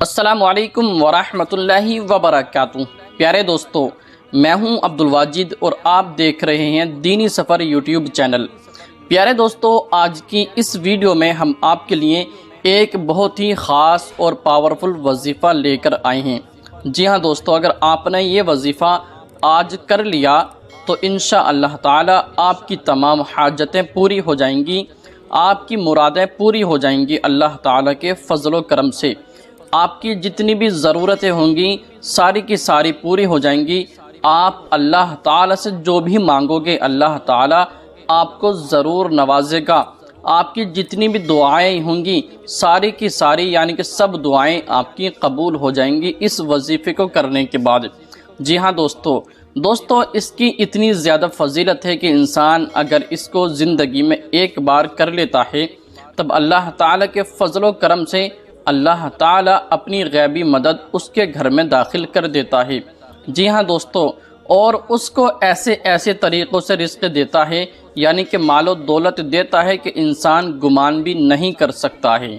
السلام علیکم ورحمۃ اللہ وبرکاتہ۔ پیارے دوستو، میں ہوں عبدالواجد اور آپ دیکھ رہے ہیں دینی سفر یوٹیوب چینل۔ پیارے دوستو، آج کی اس ویڈیو میں ہم آپ کے لیے ایک بہت ہی خاص اور پاورفل وظیفہ لے کر آئے ہیں۔ جی ہاں دوستو، اگر آپ نے یہ وظیفہ آج کر لیا تو انشاءاللہ تعالی آپ کی تمام حاجتیں پوری ہو جائیں گی، آپ کی مرادیں پوری ہو جائیں گی اللہ تعالی کے فضل و کرم سے۔ آپ کی جتنی بھی ضرورتیں ہوں گی ساری کی ساری پوری ہو جائیں گی۔ آپ اللہ تعالی سے جو بھی مانگو گے اللہ تعالی آپ کو ضرور نوازے گا۔ آپ کی جتنی بھی دعائیں ہوں گی ساری کی ساری یعنی کہ سب دعائیں آپ کی قبول ہو جائیں گی اس وظیفے کو کرنے کے بعد۔ جی ہاں دوستو، اس کی اتنی زیادہ فضیلت ہے کہ انسان اگر اس کو زندگی میں ایک بار کر لیتا ہے تب اللہ تعالی کے فضل و کرم سے اللہ تعالی اپنی غیبی مدد اس کے گھر میں داخل کر دیتا ہے۔ جی ہاں دوستو، اور اس کو ایسے طریقوں سے رزق دیتا ہے یعنی کہ مال و دولت دیتا ہے کہ انسان گمان بھی نہیں کر سکتا ہے۔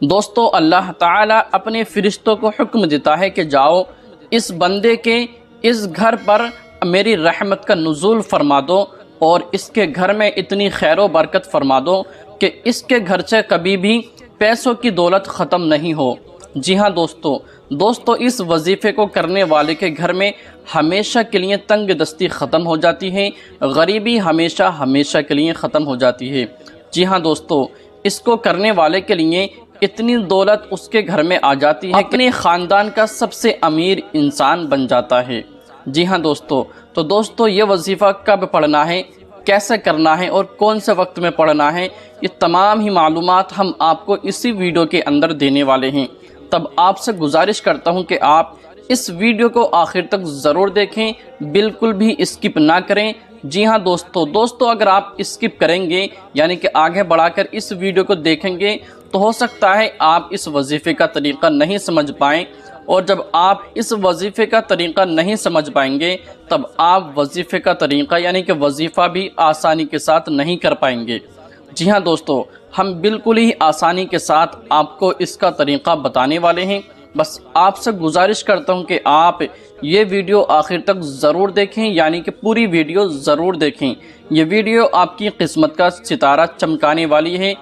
دوستو، اللہ تعالی اپنے فرشتوں کو حکم دیتا ہے کہ جاؤ اس بندے کے اس گھر پر میری رحمت کا نزول فرما دو اور اس کے گھر میں اتنی خیر و برکت فرما دو کہ اس کے گھر سے کبھی بھی پیسوں کی دولت ختم نہیں ہو۔ جی ہاں دوستو، اس وظیفے کو کرنے والے کے گھر میں ہمیشہ کے لیے تنگ دستی ختم ہو جاتی ہے، غریبی ہمیشہ کے لیے ختم ہو جاتی ہے۔ جی ہاں دوستو، اس کو کرنے والے کے لیے اتنی دولت اس کے گھر میں آ جاتی ہے اپنے خاندان کا سب سے امیر انسان بن جاتا ہے۔ جی ہاں دوستو، یہ وظیفہ کب پڑھنا ہے، کیسے کرنا ہے اور کون سے وقت میں پڑھنا ہے، یہ تمام ہی معلومات ہم آپ کو اسی ویڈیو کے اندر دینے والے ہیں۔ تب آپ سے گزارش کرتا ہوں کہ آپ اس ویڈیو کو آخر تک ضرور دیکھیں، بالکل بھی اسکپ نہ کریں۔ جی ہاں دوستو، اگر آپ اسکپ کریں گے یعنی کہ آگے بڑھا کر اس ویڈیو کو دیکھیں گے تو ہو سکتا ہے آپ اس وظیفے کا طریقہ نہیں سمجھ پائیں، اور جب آپ اس وظیفے کا طریقہ نہیں سمجھ پائیں گے تب آپ وظیفے کا طریقہ یعنی کہ وظیفہ بھی آسانی کے ساتھ نہیں کر پائیں گے۔ جی ہاں دوستو، ہم بالکل ہی آسانی کے ساتھ آپ کو اس کا طریقہ بتانے والے ہیں۔ بس آپ سے گزارش کرتا ہوں کہ آپ یہ ویڈیو آخر تک ضرور دیکھیں یعنی کہ پوری ویڈیو ضرور دیکھیں۔ یہ ویڈیو آپ کی قسمت کا ستارہ چمکانے والی ہے۔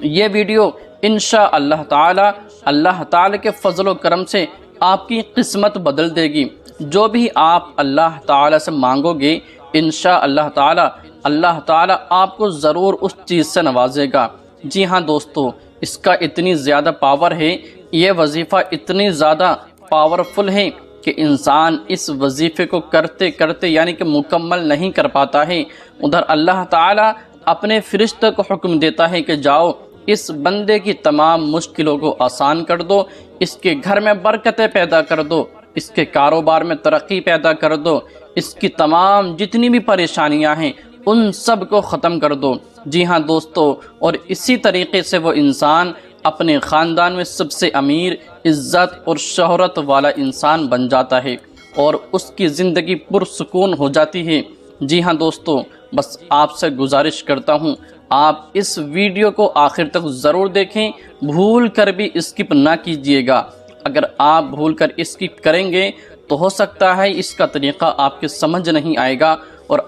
یہ ویڈیو انشاءاللہ تعالی اللہ تعالی کے فضل و کرم سے آپ کی قسمت بدل دے گی۔ جو بھی آپ اللہ تعالی سے مانگو گے انشاءاللہ تعالی اللہ تعالی آپ کو ضرور اس چیز سے نوازے گا۔ جی ہاں دوستو، اس کا اتنی زیادہ پاور ہے، یہ وظیفہ اتنی زیادہ پاورفل ہے کہ انسان اس وظیفے کو کرتے کرتے یعنی کہ مکمل نہیں کر پاتا ہے، ادھر اللہ تعالی اپنے فرشتوں کو حکم دیتا ہے کہ جاؤ اس بندے کی تمام مشکلوں کو آسان کر دو، اس کے گھر میں برکتیں پیدا کر دو، اس کے کاروبار میں ترقی پیدا کر دو، اس کی تمام جتنی بھی پریشانیاں ہیں ان سب کو ختم کر دو۔ جی ہاں دوستو، اور اسی طریقے سے وہ انسان اپنے خاندان میں سب سے امیر، عزت اور شہرت والا انسان بن جاتا ہے اور اس کی زندگی پرسکون ہو جاتی ہے۔ جی ہاں دوستو، بس آپ سے گزارش کرتا ہوں آپ اس ویڈیو کو آخر تک ضرور دیکھیں، بھول کر بھی اسکپ نہ کیجیے گا۔ اگر آپ بھول کر اسکپ کریں گے تو ہو سکتا ہے اس کا طریقہ آپ کے سمجھ نہیں آئے گا، اور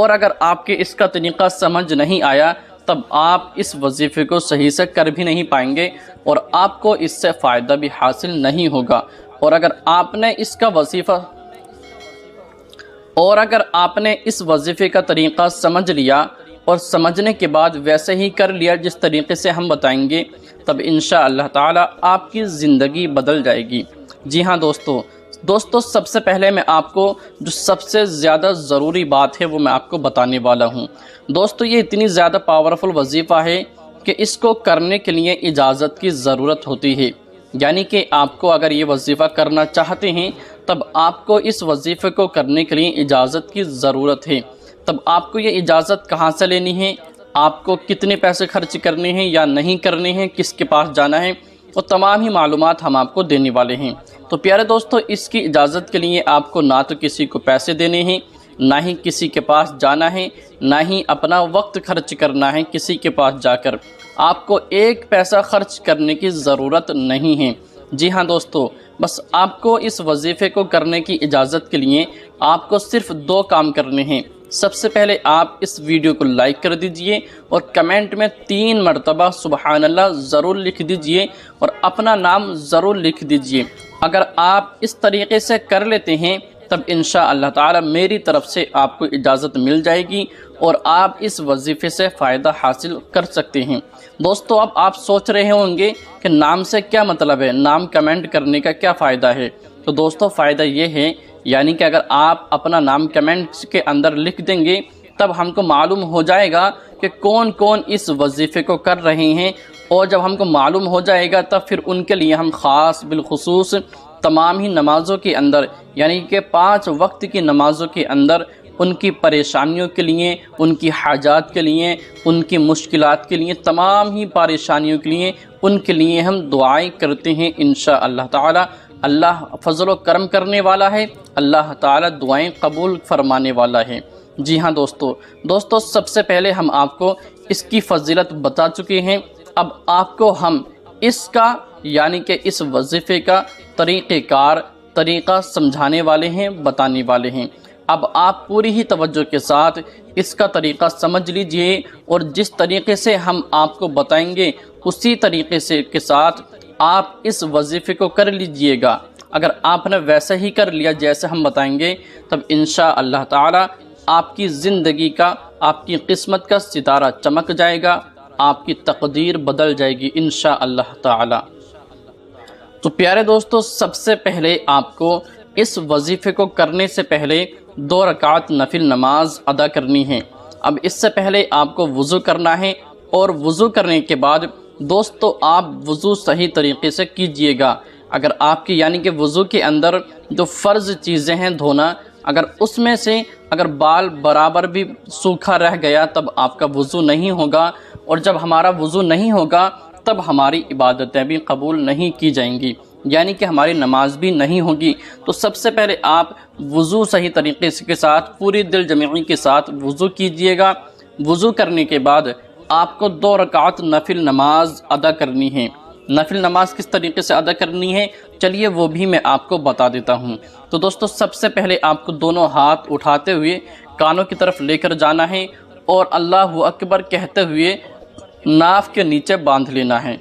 اگر آپ کے اس کا طریقہ سمجھ نہیں آیا تب آپ اس وظیفے کو صحیح سے کر بھی نہیں پائیں گے اور آپ کو اس سے فائدہ بھی حاصل نہیں ہوگا۔ اور اگر آپ نے اس وظیفے کا طریقہ سمجھ لیا اور سمجھنے کے بعد ویسے ہی کر لیا جس طریقے سے ہم بتائیں گے تب انشاءاللہ تعالی آپ کی زندگی بدل جائے گی۔ جی ہاں دوستو، سب سے پہلے میں آپ کو جو سب سے زیادہ ضروری بات ہے وہ میں آپ کو بتانے والا ہوں۔ دوستو، یہ اتنی زیادہ پاورفل وظیفہ ہے کہ اس کو کرنے کے لیے اجازت کی ضرورت ہوتی ہے، یعنی کہ آپ کو اگر یہ وظیفہ کرنا چاہتے ہیں تب آپ کو اس وظیفے کو کرنے کے لیے اجازت کی ضرورت ہے۔ تب آپ کو یہ اجازت کہاں سے لینی ہے، آپ کو کتنے پیسے خرچ کرنے ہیں یا نہیں کرنے ہیں، کس کے پاس جانا ہے، وہ تمام ہی معلومات ہم آپ کو دینے والے ہیں۔ تو پیارے دوستو، اس کی اجازت کے لیے آپ کو نہ تو کسی کو پیسے دینے ہیں، نہ ہی کسی کے پاس جانا ہے، نہ ہی اپنا وقت خرچ کرنا ہے کسی کے پاس جا کر۔ آپ کو ایک پیسہ خرچ کرنے کی ضرورت نہیں ہے۔ جی ہاں دوستو، بس آپ کو اس وظیفے کو کرنے کی اجازت کے لیے آپ کو صرف 2 کام کرنے ہیں۔ سب سے پہلے آپ اس ویڈیو کو لائک کر دیجئے اور کمنٹ میں 3 مرتبہ سبحان اللہ ضرور لکھ دیجئے اور اپنا نام ضرور لکھ دیجئے۔ اگر آپ اس طریقے سے کر لیتے ہیں تب انشاءاللہ تعالی میری طرف سے آپ کو اجازت مل جائے گی اور آپ اس وظیفے سے فائدہ حاصل کر سکتے ہیں۔ دوستو، اب آپ سوچ رہے ہوں گے کہ نام سے کیا مطلب ہے، نام کمنٹ کرنے کا کیا فائدہ ہے؟ تو دوستو، فائدہ یہ ہے یعنی کہ اگر آپ اپنا نام کمنٹس کے اندر لکھ دیں گے تب ہم کو معلوم ہو جائے گا کہ کون کون اس وظیفے کو کر رہے ہیں، اور جب ہم کو معلوم ہو جائے گا تب پھر ان کے لیے ہم خاص بالخصوص تمام ہی نمازوں کے اندر یعنی کہ 5 وقت کی نمازوں کے اندر ان کی پریشانیوں کے لیے، ان کی حاجات کے لیے، ان کی مشکلات کے لیے، تمام ہی پریشانیوں کے لیے ان کے لیے ہم دعائیں کرتے ہیں انشاءاللہ تعالی۔ اللہ فضل و کرم کرنے والا ہے، اللہ تعالی دعائیں قبول فرمانے والا ہے۔ جی ہاں دوستو، سب سے پہلے ہم آپ کو اس کی فضیلت بتا چکے ہیں۔ اب آپ کو ہم اس کا یعنی کہ اس وظیفے کا طریقہ کار، طریقہ سمجھانے والے ہیں، بتانے والے ہیں۔ اب آپ پوری ہی توجہ کے ساتھ اس کا طریقہ سمجھ لیجئے اور جس طریقے سے ہم آپ کو بتائیں گے اسی طریقے سے کے ساتھ آپ اس وظیفے کو کر لیجئے گا۔ اگر آپ نے ویسا ہی کر لیا جیسے ہم بتائیں گے تب انشاءاللہ تعالی آپ کی زندگی کا، آپ کی قسمت کا ستارہ چمک جائے گا، آپ کی تقدیر بدل جائے گی انشاءاللہ تعالی۔ تو پیارے دوستو، سب سے پہلے آپ کو اس وظیفے کو کرنے سے پہلے 2 رکعت نفل نماز ادا کرنی ہے۔ اب اس سے پہلے آپ کو وضو کرنا ہے، اور وضو کرنے کے بعد دوستو آپ وضو صحیح طریقے سے کیجئے گا۔ اگر آپ کی یعنی کہ وضو کے اندر جو فرض چیزیں ہیں دھونا، اگر اس میں سے اگر بال برابر بھی سوکھا رہ گیا تب آپ کا وضو نہیں ہوگا، اور جب ہمارا وضو نہیں ہوگا تب ہماری عبادتیں بھی قبول نہیں کی جائیں گی، یعنی کہ ہماری نماز بھی نہیں ہوگی۔ تو سب سے پہلے آپ وضو صحیح طریقے کے ساتھ پوری دل جمعی کے ساتھ وضو کیجئے گا۔ وضو کرنے کے بعد آپ کو 2 رکعت نفل نماز ادا کرنی ہے۔ نفل نماز کس طریقے سے ادا کرنی ہے چلیے وہ بھی میں آپ کو بتا دیتا ہوں۔ تو دوستو، سب سے پہلے آپ کو دونوں ہاتھ اٹھاتے ہوئے کانوں کی طرف لے کر جانا ہے اور اللہ اکبر کہتے ہوئے ناف کے نیچے باندھ لینا ہے۔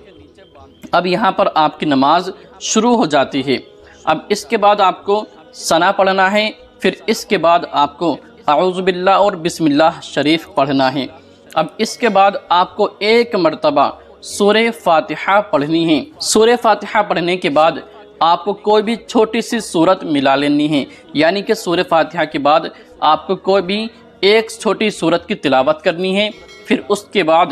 اب یہاں پر آپ کی نماز شروع ہو جاتی ہے۔ اب اس کے بعد آپ کو ثنا پڑھنا ہے، پھر اس کے بعد آپ کو اعوذ باللہ اور بسم اللہ شریف پڑھنا ہے۔ اب اس کے بعد آپ کو 1 مرتبہ سورہ فاتحہ پڑھنی ہے۔ سورہ فاتحہ پڑھنے کے بعد آپ کو کوئی بھی چھوٹی سی سورت ملا لینی ہے، یعنی کہ سورہ فاتحہ کے بعد آپ کو کوئی بھی ایک چھوٹی سورت کی تلاوت کرنی ہے۔ پھر اس کے بعد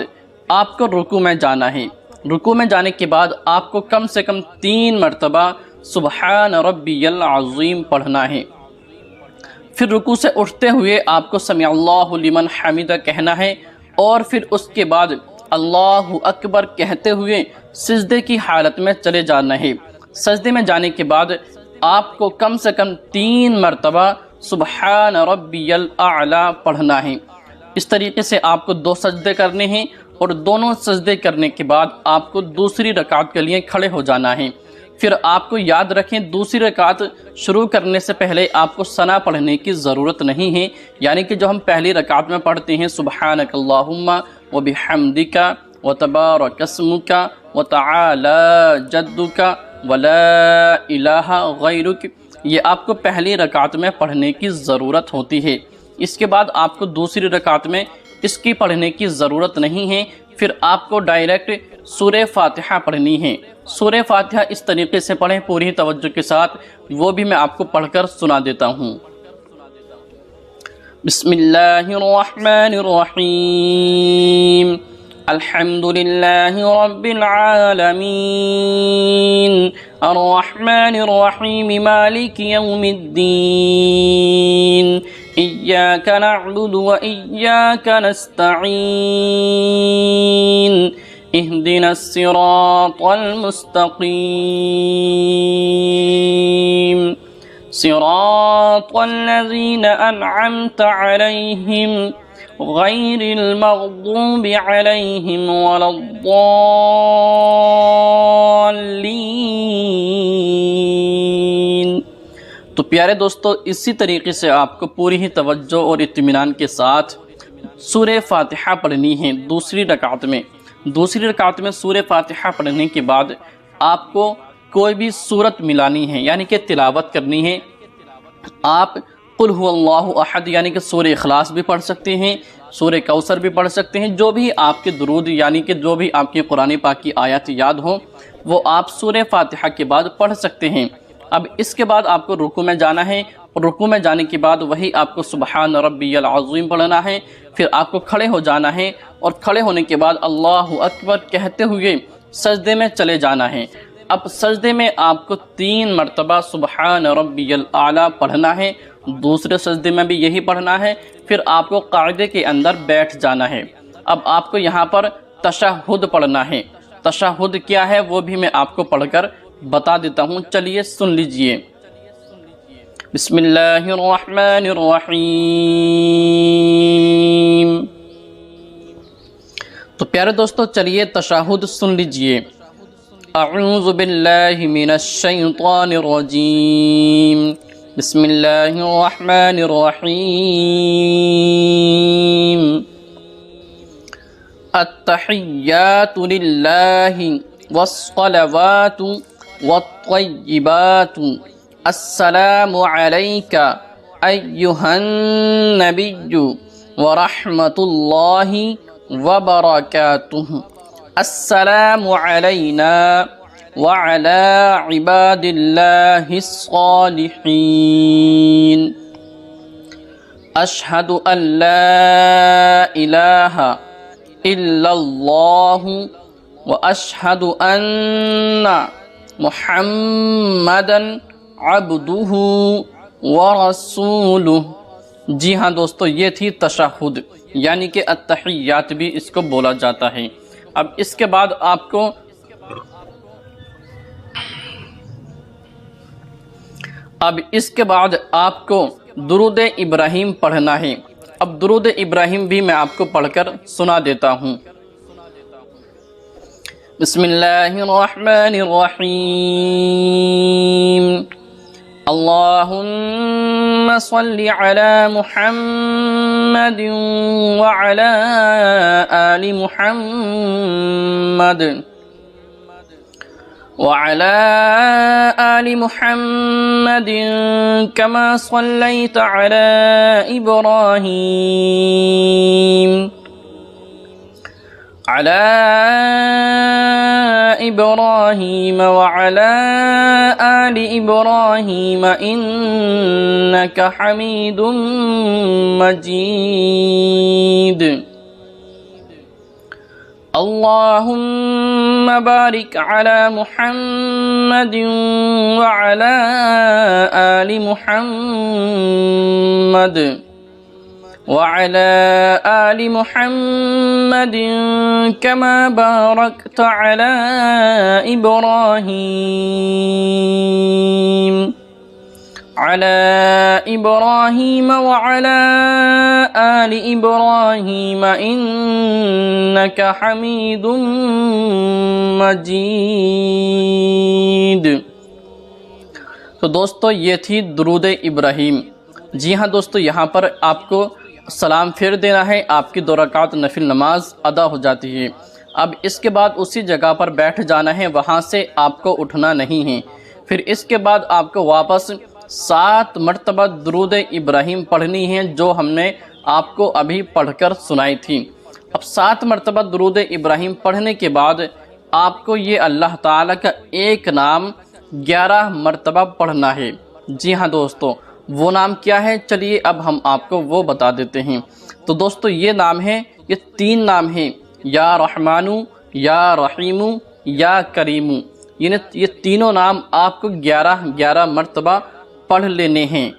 آپ کو رکوع میں جانا ہے۔ رکوع میں جانے کے بعد آپ کو کم سے کم 3 مرتبہ سبحان ربی العظیم پڑھنا ہے۔ پھر رکوع سے اٹھتے ہوئے آپ کو سمع اللہ لمن حمدہ کہنا ہے، اور پھر اس کے بعد اللہ اکبر کہتے ہوئے سجدے کی حالت میں چلے جانا ہے۔ سجدے میں جانے کے بعد آپ کو کم سے کم 3 مرتبہ سبحان ربی الاعلی پڑھنا ہے۔ اس طریقے سے آپ کو 2 سجدے کرنے ہیں، اور دونوں سجدے کرنے کے بعد آپ کو دوسری رکعت کے لیے کھڑے ہو جانا ہے۔ پھر آپ کو یاد رکھیں دوسری رکعت شروع کرنے سے پہلے آپ کو ثنا پڑھنے کی ضرورت نہیں ہے، یعنی کہ جو ہم پہلی رکعت میں پڑھتے ہیں سبحانک اللہم وبحمدک وتبارک اسمک وتعالی جدک ولا الہ غیرک، یہ آپ کو پہلی رکعت میں پڑھنے کی ضرورت ہوتی ہے۔ اس کے بعد آپ کو دوسری رکعت میں اس کی پڑھنے کی ضرورت نہیں ہے، پھر آپ کو ڈائریکٹ سورہ فاتحہ پڑھنی ہے۔ سورہ فاتحہ اس طریقے سے پڑھیں پوری توجہ کے ساتھ، وہ بھی میں آپ کو پڑھ کر سنا دیتا ہوں۔ بسم اللہ الرحمن الرحیم، الحمد للہ رب العالمین، الرحمن الرحیم، مالک یوم الدین، إياك نعبد وإياك نستعين، اهدنا الصراط المستقيم، صراط الذين أنعمت عليهم غیر المغضوب علیہم ولا الضالین۔ تو پیارے دوستو، اسی طریقے سے آپ کو پوری ہی توجہ اور اطمینان کے ساتھ سورہ فاتحہ پڑھنی ہے دوسری رکعت میں۔ دوسری رکعت میں سورہ فاتحہ پڑھنے کے بعد آپ کو کوئی بھی سورت ملانی ہے، یعنی کہ تلاوت کرنی ہے۔ آپ قل هو اللہ احد یعنی کہ سورہ اخلاص بھی پڑھ سکتے ہیں، سورہ کوثر بھی پڑھ سکتے ہیں، جو بھی آپ کے درود یعنی کہ جو بھی آپ کے قرآن پاک کی آیات یاد ہوں وہ آپ سورہ فاتحہ کے بعد پڑھ سکتے ہیں۔ اب اس کے بعد آپ کو رکوع میں جانا ہے، اور رکوع میں جانے کے بعد وہی آپ کو سبحان ربی العظیم پڑھنا ہے۔ پھر آپ کو کھڑے ہو جانا ہے، اور کھڑے ہونے کے بعد اللہ اکبر کہتے ہوئے سجدے میں چلے جانا ہے۔ اب سجدے میں آپ کو 3 مرتبہ سبحان ربی الاعلیٰ پڑھنا ہے، دوسرے سجدے میں بھی یہی پڑھنا ہے۔ پھر آپ کو قاعدے کے اندر بیٹھ جانا ہے۔ اب آپ کو یہاں پر تشہد پڑھنا ہے۔ تشہد کیا ہے وہ بھی میں آپ کو پڑھ کر بتا دیتا ہوں، چلیے سن لیجئے۔ بسم اللہ الرحمن الرحیم۔ تو پیارے دوستو چلیے تشہد سن لیجئے۔ اعوذ باللہ من الشیطان الرجیم، بسم اللہ الرحمن الرحیم۔ التحیات للہ والصلوات والطیبات، السلام علیک ایہا النبی ورحمۃ اللہ وبرکاتہ، السلام علینا وعلی عباد اللہ الصالحین، اشہد ان لا الہ الا اللہ واشہد ان محمدا عبدہ ورسولہ۔ جی ہاں دوستو، یہ تھی تشہد، یعنی کہ التحیات بھی اس کو بولا جاتا ہے۔ اب اس کے بعد آپ کو درود ابراہیم پڑھنا ہے۔ اب درود ابراہیم بھی میں آپ کو پڑھ کر سنا دیتا ہوں۔ بسم اللہ الرحمن الرحیم، اللہم صل علی محمد وعلی آل محمد وعلى آل محمد كما صليت على إبراهيم وعلى آل إبراهيم إنك حميد مجيد، اللهم بارك على محمد وعلى آل محمد وعلى آل محمد كما باركت على إبراهيم وعلى آل إبراهيم إنك حميد مجيد۔ تو دوستو یہ تھی درود ابراہیم۔ جی ہاں دوستو، یہاں پر آپ کو سلام پھیر دینا ہے، آپ کی 2 رکعت نفل نماز ادا ہو جاتی ہے۔ اب اس کے بعد اسی جگہ پر بیٹھ جانا ہے، وہاں سے آپ کو اٹھنا نہیں ہے۔ پھر اس کے بعد آپ کو واپس 7 مرتبہ درود ابراہیم پڑھنی ہے، جو ہم نے آپ کو ابھی پڑھ کر سنائی تھی۔ اب 7 مرتبہ درود ابراہیم پڑھنے کے بعد آپ کو یہ اللہ تعالیٰ کا ایک نام 11 مرتبہ پڑھنا ہے۔ جی ہاں دوستو، وہ نام کیا ہے؟ چلیے اب ہم آپ کو وہ بتا دیتے ہیں۔ تو دوستو یہ نام ہے، یہ 3 نام ہیں، یا رحمانو، یا رحیمو، یا کریمو۔ یہ تینوں نام آپ کو 11 مرتبہ پڑھ لینے ہیں۔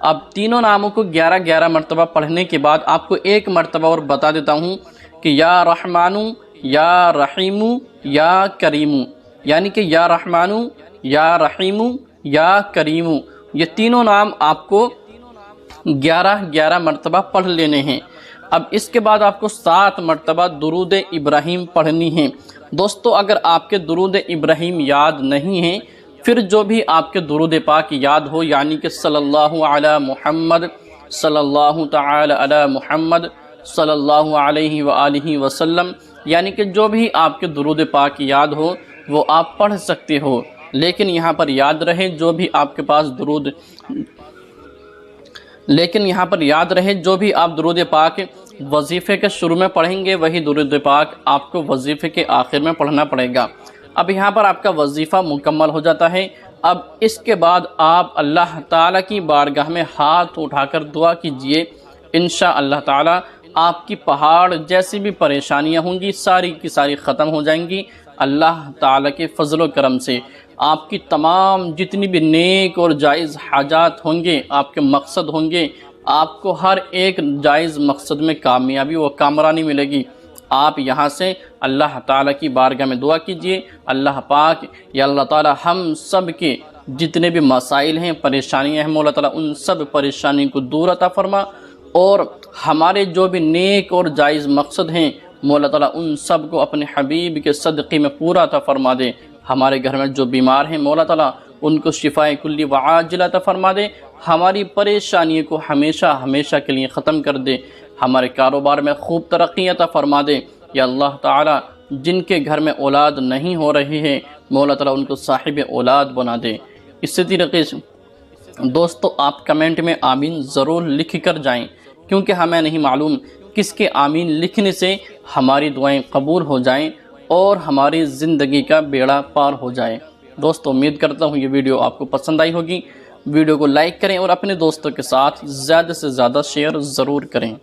اب تینوں ناموں کو 11 مرتبہ پڑھنے کے بعد آپ کو ایک مرتبہ اور بتا دیتا ہوں کہ یا رحمانو، یا رحیمو، یا کریمو، یعنی کہ یا رحمانو، یا رحیمو، یا کریمو، یہ تینوں نام آپ کو 11 مرتبہ پڑھ لینے ہیں۔ اب اس کے بعد آپ کو 7 مرتبہ درود ابراہیم پڑھنی ہے۔ دوستو اگر آپ کے درود ابراہیم یاد نہیں ہیں، پھر جو بھی آپ کے درود پاک یاد ہو، یعنی کہ صلی اللہ علی محمد، صلی اللہ تعالی علی محمد، صلی اللہ علیہ وآلہ وسلم، یعنی کہ جو بھی آپ کے درود پاک یاد ہو وہ آپ پڑھ سکتے ہو، لیکن یہاں پر یاد رہے جو بھی آپ کے پاس جو بھی آپ درود پاک وظیفے کے شروع میں پڑھیں گے، وہی درود پاک آپ کو وظیفے کے آخر میں پڑھنا پڑے گا۔ اب یہاں پر آپ کا وظیفہ مکمل ہو جاتا ہے۔ اب اس کے بعد آپ اللہ تعالیٰ کی بارگاہ میں ہاتھ اٹھا کر دعا کیجئے، انشاءاللہ تعالیٰ آپ کی پہاڑ جیسی بھی پریشانیاں ہوں گی ساری کی ساری ختم ہو جائیں گی۔ اللہ تعالیٰ کے فضل و کرم سے آپ کی تمام جتنی بھی نیک اور جائز حاجات ہوں گے، آپ کے مقصد ہوں گے، آپ کو ہر ایک جائز مقصد میں کامیابی و کامرانی ملے گی۔ آپ یہاں سے اللہ تعالیٰ کی بارگاہ میں دعا کیجئے، اللہ پاک یا اللہ تعالیٰ ہم سب کے جتنے بھی مسائل ہیں، پریشانیاں ہیں، مولا تعالیٰ ان سب پریشانی کو دور عطا فرما، اور ہمارے جو بھی نیک اور جائز مقصد ہیں مولا تعالیٰ ان سب کو اپنے حبیب کے صدقے میں پورا عطا فرما دے۔ ہمارے گھر میں جو بیمار ہیں مولا تعالیٰ ان کو شفاء کلی و عاجلہ عطا فرما دے، ہماری پریشانیوں کو ہمیشہ ہمیشہ کے لیے ختم کر دے، ہمارے کاروبار میں خوب ترقی عطا فرما دے۔ یا اللہ تعالیٰ جن کے گھر میں اولاد نہیں ہو رہی ہے مولا تعالیٰ ان کو صاحب اولاد بنا دے۔ اسی طریقے سے دوستو آپ کمنٹ میں آمین ضرور لکھ کر جائیں، کیونکہ ہمیں نہیں معلوم کس کے آمین لکھنے سے ہماری دعائیں قبول ہو جائیں اور ہماری زندگی کا بیڑا پار ہو جائے۔ دوستو امید کرتا ہوں یہ ویڈیو آپ کو پسند آئی ہوگی۔ ویڈیو کو لائک کریں اور اپنے دوستوں کے ساتھ زیادہ سے زیادہ شیئر ضرور کریں۔